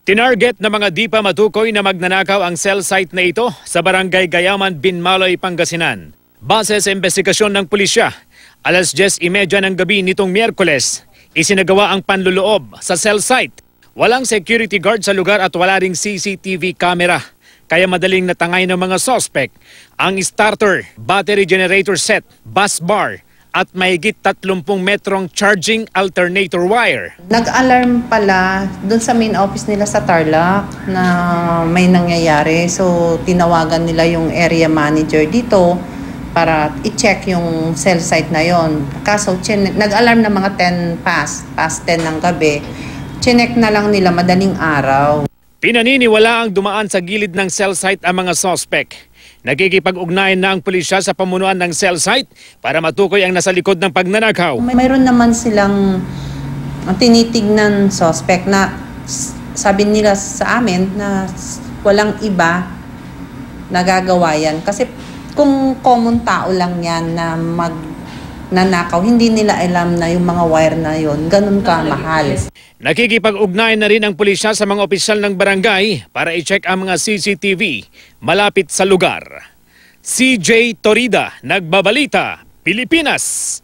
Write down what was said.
Tinarget na mga di pa matukoy na magnanakaw ang cell site na ito sa barangay Gayaman, Binmaloy, Pangasinan. Base sa investigasyon ng pulisya, alas 10:30 ng gabi nitong Miyerkules, isinagawa ang panluloob sa cell site. Walang security guard sa lugar at wala ring CCTV camera. Kaya madaling natangay ng mga suspect ang starter, battery generator set, bus bar, at mahigit 30 metrong charging alternator wire. Nag-alarm pala doon sa main office nila sa Tarlac na may nangyayari. So tinawagan nila yung area manager dito para i-check yung cell site na yon. Kaso nag-alarm na mga 10 past 10 ng gabi. Chinek na lang nila madaling araw. Pinaniniwala ang dumaan sa gilid ng cell site ang mga suspect. Nagkikipag-ugnayan na ang pulisya sa pamunuan ng cell site para matukoy ang nasa likod ng pagnanakaw. Mayroon naman silang tinitignan suspect na sabi nila sa amin na walang iba nagagawa yan. Kasi kung common tao lang yan na magnanakaw, hindi nila alam na yung mga wire na yon ganun kamahal. Nakikipag-ugnayan na rin ang pulisya sa mga opisyal ng barangay para i-check ang mga CCTV malapit sa lugar. CJ Torida, Nagbabalita, Pilipinas.